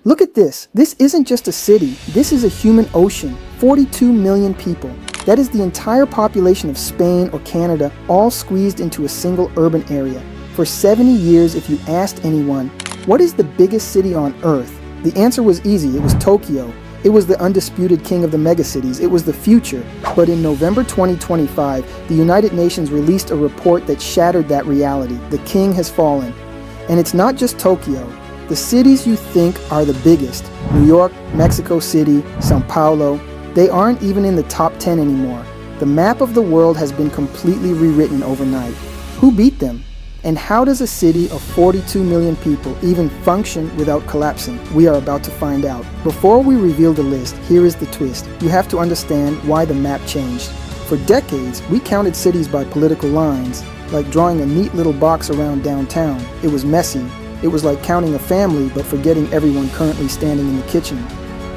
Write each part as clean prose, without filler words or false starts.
Look at this. This isn't just a city. This is a human ocean. 42 million people. That is the entire population of Spain or Canada, all squeezed into a single urban area. For 70 years, if you asked anyone, what is the biggest city on Earth? The answer was easy. It was Tokyo. It was the undisputed king of the megacities. It was the future. But in November 2025, the United Nations released a report that shattered that reality. The king has fallen. And it's not just Tokyo. The cities you think are the biggest, New York, Mexico City, Sao Paulo, they aren't even in the top 10 anymore. The map of the world has been completely rewritten overnight. Who beat them? And how does a city of 42 million people even function without collapsing? We are about to find out. Before we reveal the list, here is the twist. You have to understand why the map changed. For decades, we counted cities by political lines, like drawing a neat little box around downtown. It was messy. It was like counting a family but forgetting everyone currently standing in the kitchen.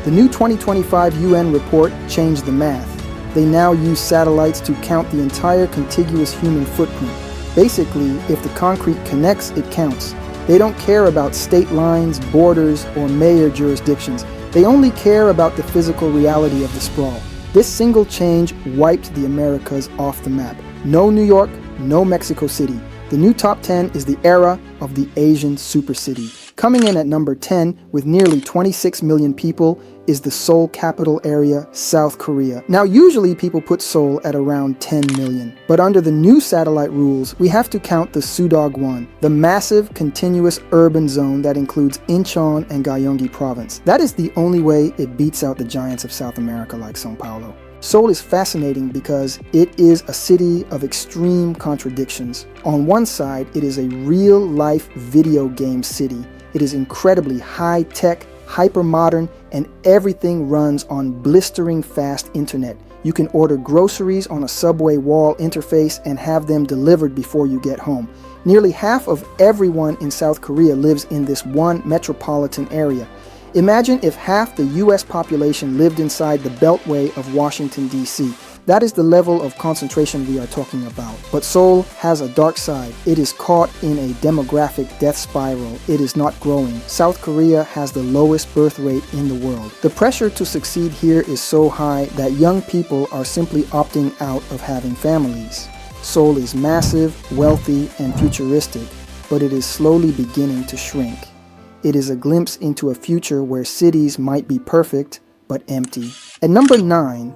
The new 2025 UN report changed the math. They now use satellites to count the entire contiguous human footprint. Basically, if the concrete connects, it counts. They don't care about state lines, borders, or mayor jurisdictions. They only care about the physical reality of the sprawl. This single change wiped the Americas off the map. No New York, no Mexico City. The new top 10 is the era of the Asian supercity. Coming in at number 10 with nearly 26 million people is the Seoul capital area, South Korea. Now usually people put Seoul at around 10 million, but under the new satellite rules, we have to count the Sudog-1, the massive continuous urban zone that includes Incheon and Gyeonggi province. That is the only way it beats out the giants of South America like Sao Paulo. Seoul is fascinating because it is a city of extreme contradictions. On one side, it is a real-life video game city. It is incredibly high-tech, hyper-modern, and everything runs on blistering fast internet. You can order groceries on a subway wall interface and have them delivered before you get home. Nearly half of everyone in South Korea lives in this one metropolitan area. Imagine if half the US population lived inside the beltway of Washington, D.C. That is the level of concentration we are talking about. But Seoul has a dark side. It is caught in a demographic death spiral. It is not growing. South Korea has the lowest birth rate in the world. The pressure to succeed here is so high that young people are simply opting out of having families. Seoul is massive, wealthy, and futuristic, but it is slowly beginning to shrink. It is a glimpse into a future where cities might be perfect, but empty. At number 9,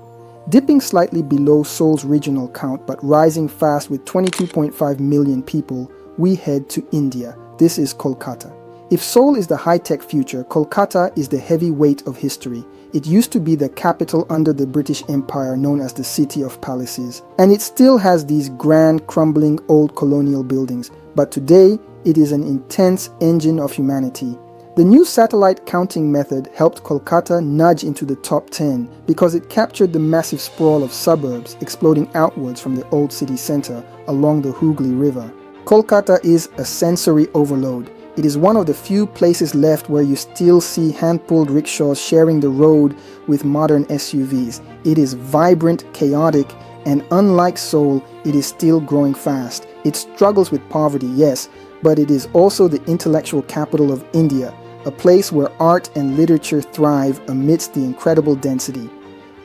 dipping slightly below Seoul's regional count but rising fast with 22.5 million people, we head to India. This is Kolkata. If Seoul is the high-tech future, Kolkata is the heavy weight of history. It used to be the capital under the British Empire known as the City of Palaces. And it still has these grand, crumbling old colonial buildings. But today, it is an intense engine of humanity. The new satellite counting method helped Kolkata nudge into the top 10 because it captured the massive sprawl of suburbs exploding outwards from the old city center along the Hooghly River. Kolkata is a sensory overload. It is one of the few places left where you still see hand-pulled rickshaws sharing the road with modern SUVs. It is vibrant, chaotic, and unlike Seoul, it is still growing fast. It struggles with poverty, yes, but it is also the intellectual capital of India, a place where art and literature thrive amidst the incredible density.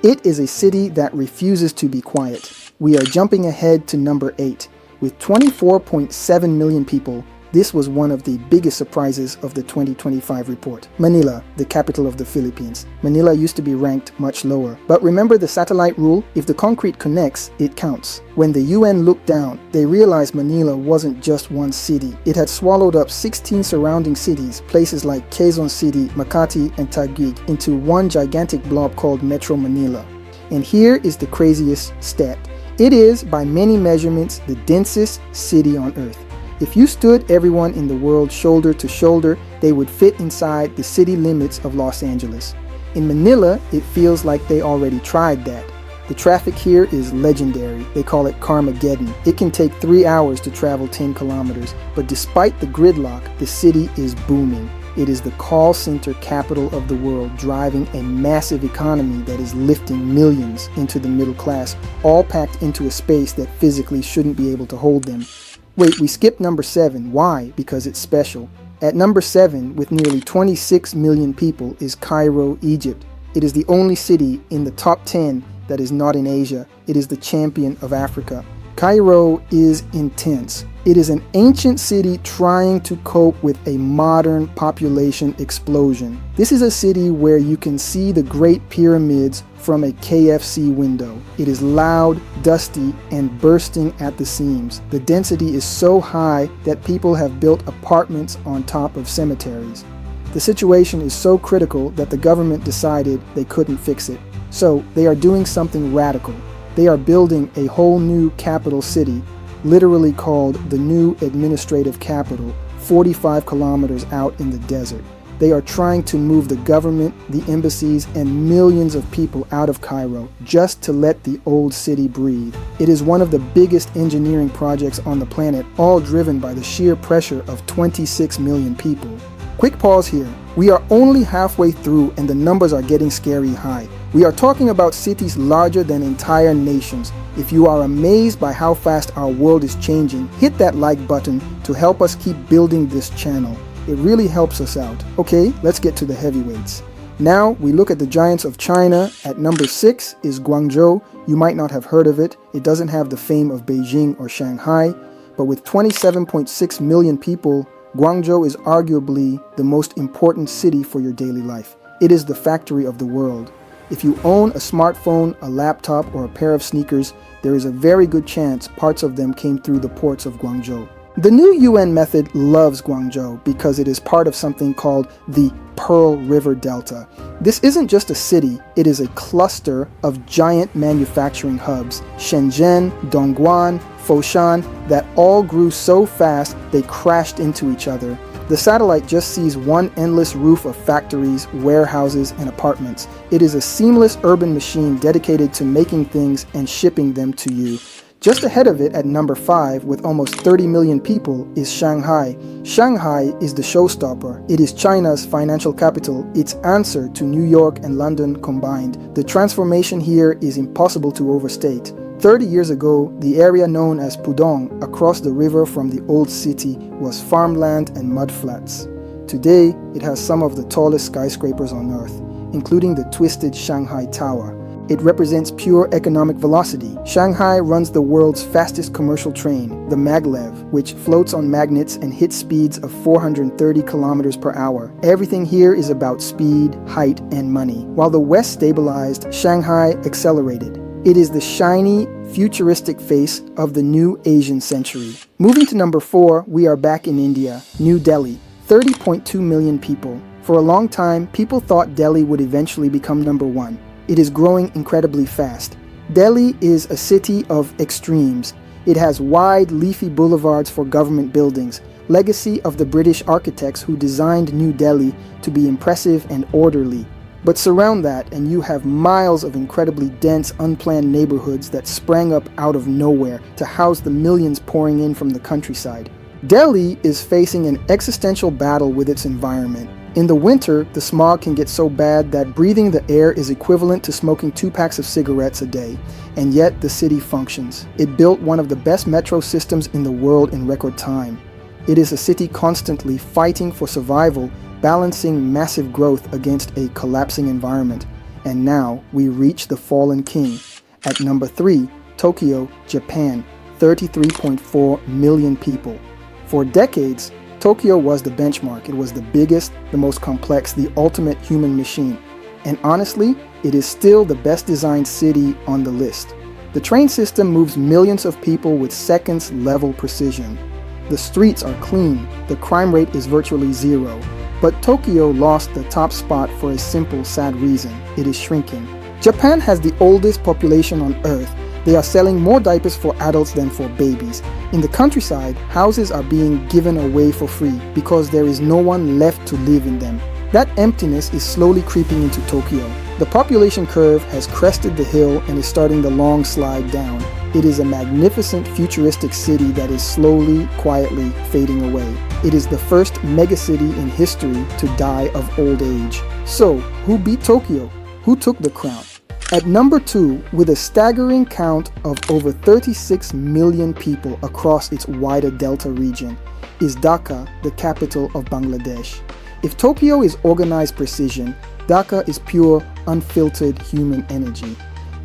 It is a city that refuses to be quiet. We are jumping ahead to number 8. With 24.7 million people, this was one of the biggest surprises of the 2025 report. Manila, the capital of the Philippines. Manila used to be ranked much lower. But remember the satellite rule? If the concrete connects, it counts. When the UN looked down, they realized Manila wasn't just one city. It had swallowed up 16 surrounding cities, places like Quezon City, Makati, and Taguig, into one gigantic blob called Metro Manila. And here is the craziest stat. It is, by many measurements, the densest city on Earth. If you stood everyone in the world shoulder to shoulder, they would fit inside the city limits of Los Angeles. In Manila, it feels like they already tried that. The traffic here is legendary. They call it Carmageddon. It can take 3 hours to travel 10 kilometers, but despite the gridlock, the city is booming. It is the call center capital of the world, driving a massive economy that is lifting millions into the middle class, all packed into a space that physically shouldn't be able to hold them. Wait, we skipped number 7. Why? Because it's special. At number 7, with nearly 26 million people, is Cairo, Egypt. It is the only city in the top 10 that is not in Asia. It is the champion of Africa. Cairo is intense. It is an ancient city trying to cope with a modern population explosion. This is a city where you can see the Great Pyramids from a KFC window. It is loud, dusty, and bursting at the seams. The density is so high that people have built apartments on top of cemeteries. The situation is so critical that the government decided they couldn't fix it. So they are doing something radical. They are building a whole new capital city, literally called the new administrative capital, 45 kilometers out in the desert. They are trying to move the government, the embassies, and millions of people out of Cairo just to let the old city breathe. It is one of the biggest engineering projects on the planet, all driven by the sheer pressure of 26 million people. Quick pause here. We are only halfway through and the numbers are getting scary high. We are talking about cities larger than entire nations. If you are amazed by how fast our world is changing, hit that like button to help us keep building this channel. It really helps us out. Okay, let's get to the heavyweights. Now we look at the giants of China. At number 6 is Guangzhou. You might not have heard of it. It doesn't have the fame of Beijing or Shanghai, but with 27.6 million people, Guangzhou is arguably the most important city for your daily life. It is the factory of the world. If you own a smartphone, a laptop, or a pair of sneakers, there is a very good chance parts of them came through the ports of Guangzhou. The new UN method loves Guangzhou because it is part of something called the Pearl River Delta. This isn't just a city, it is a cluster of giant manufacturing hubs, Shenzhen, Dongguan, Foshan, that all grew so fast they crashed into each other. The satellite just sees one endless roof of factories, warehouses, and apartments. It is a seamless urban machine dedicated to making things and shipping them to you. Just ahead of it at number 5, with almost 30 million people, is Shanghai. Shanghai is the showstopper. It is China's financial capital, its answer to New York and London combined. The transformation here is impossible to overstate. 30 years ago, the area known as Pudong, across the river from the old city, was farmland and mudflats. Today, it has some of the tallest skyscrapers on Earth, including the twisted Shanghai Tower. It represents pure economic velocity. Shanghai runs the world's fastest commercial train, the maglev, which floats on magnets and hits speeds of 430 kilometers per hour. Everything here is about speed, height, and money. While the West stabilized, Shanghai accelerated. It is the shiny, futuristic face of the new Asian century. Moving to number 4, we are back in India, New Delhi, 30.2 million people. For a long time, people thought Delhi would eventually become number 1. It is growing incredibly fast. Delhi is a city of extremes. It has wide, leafy boulevards for government buildings, legacy of the British architects who designed New Delhi to be impressive and orderly. But surround that and you have miles of incredibly dense, unplanned neighborhoods that sprang up out of nowhere to house the millions pouring in from the countryside. Delhi is facing an existential battle with its environment. In the winter, the smog can get so bad that breathing the air is equivalent to smoking 2 packs of cigarettes a day, and yet the city functions. It built one of the best metro systems in the world in record time. It is a city constantly fighting for survival, balancing massive growth against a collapsing environment. And now we reach the fallen king. At number 3, Tokyo, Japan, 33.4 million people. For decades, Tokyo was the benchmark. It was the biggest, the most complex, the ultimate human machine. And honestly, it is still the best designed city on the list. The train system moves millions of people with seconds-level precision. The streets are clean. The crime rate is virtually zero. But Tokyo lost the top spot for a simple, sad reason. It is shrinking. Japan has the oldest population on Earth. They are selling more diapers for adults than for babies. In the countryside, houses are being given away for free because there is no one left to live in them. That emptiness is slowly creeping into Tokyo. The population curve has crested the hill and is starting the long slide down. It is a magnificent, futuristic city that is slowly, quietly fading away. It is the first megacity in history to die of old age. So, who beat Tokyo? Who took the crown? At number 2, with a staggering count of over 36 million people across its wider delta region, is Dhaka, the capital of Bangladesh. If Tokyo is organized precision, Dhaka is pure, unfiltered human energy.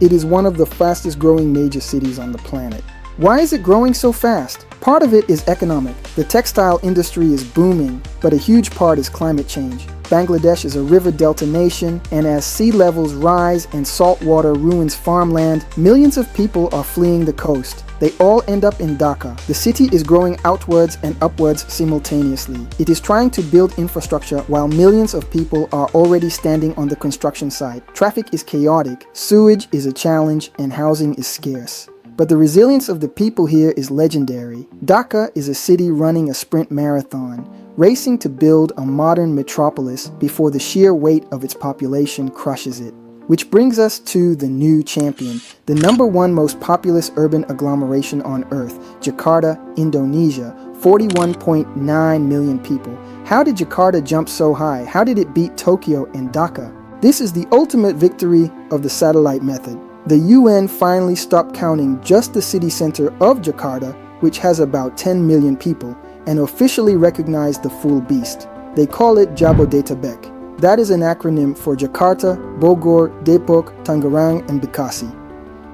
It is one of the fastest growing major cities on the planet. Why is it growing so fast? Part of it is economic. The textile industry is booming, but a huge part is climate change. Bangladesh is a river delta nation, and as sea levels rise and salt water ruins farmland, millions of people are fleeing the coast. They all end up in Dhaka. The city is growing outwards and upwards simultaneously. It is trying to build infrastructure while millions of people are already standing on the construction site. Traffic is chaotic, sewage is a challenge, and housing is scarce. But the resilience of the people here is legendary. Dhaka is a city running a sprint marathon, racing to build a modern metropolis before the sheer weight of its population crushes it. Which brings us to the new champion, the number 1 most populous urban agglomeration on Earth, Jakarta, Indonesia, 41.9 million people. How did Jakarta jump so high? How did it beat Tokyo and Dhaka? This is the ultimate victory of the satellite method. The UN finally stopped counting just the city center of Jakarta, which has about 10 million people, and officially recognized the full beast. They call it Jabodetabek. That is an acronym for Jakarta, Bogor, Depok, Tangerang, and Bekasi.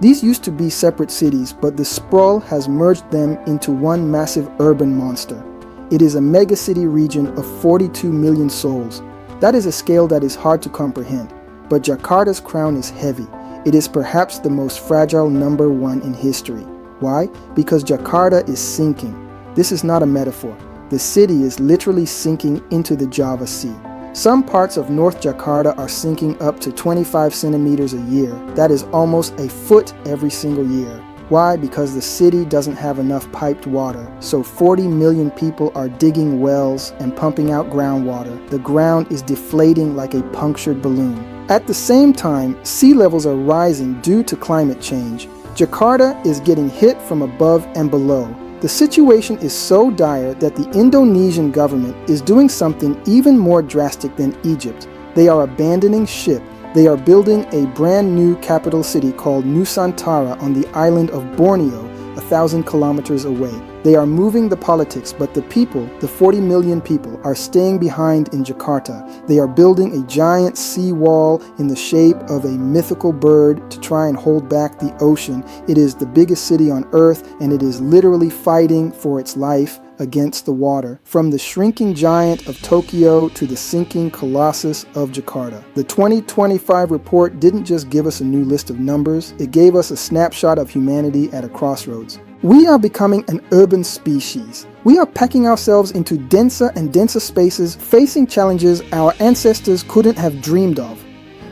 These used to be separate cities, but the sprawl has merged them into one massive urban monster. It is a megacity region of 42 million souls. That is a scale that is hard to comprehend, but Jakarta's crown is heavy. It is perhaps the most fragile number 1 in history. Why? Because Jakarta is sinking. This is not a metaphor. The city is literally sinking into the Java Sea. Some parts of North Jakarta are sinking up to 25 centimeters a year. That is almost a foot every single year. Why? Because the city doesn't have enough piped water, so 40 million people are digging wells and pumping out groundwater. The ground is deflating like a punctured balloon. At the same time, sea levels are rising due to climate change. Jakarta is getting hit from above and below. The situation is so dire that the Indonesian government is doing something even more drastic than Egypt. They are abandoning ship. They are building a brand new capital city called Nusantara on the island of Borneo, 1,000 kilometers away. They are moving the politics, but the people, the 40 million people, are staying behind in Jakarta. They are building a giant sea wall in the shape of a mythical bird to try and hold back the ocean. It is the biggest city on earth, and it is literally fighting for its life against the water. From the shrinking giant of Tokyo to the sinking colossus of Jakarta. The 2025 report didn't just give us a new list of numbers, it gave us a snapshot of humanity at a crossroads. We are becoming an urban species. We are packing ourselves into denser and denser spaces, facing challenges our ancestors couldn't have dreamed of.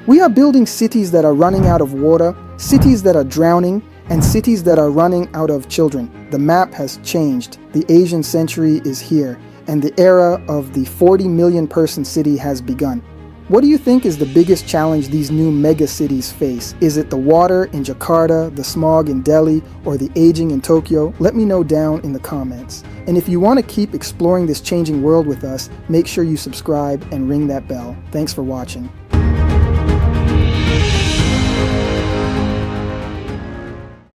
We are building cities that are running out of water, cities that are drowning, and cities that are running out of children. The map has changed. The Asian century is here, and the era of the 40 million person city has begun. What do you think is the biggest challenge these new megacities face? Is it the water in Jakarta, the smog in Delhi, or the aging in Tokyo? Let me know down in the comments. And if you want to keep exploring this changing world with us, make sure you subscribe and ring that bell. Thanks for watching.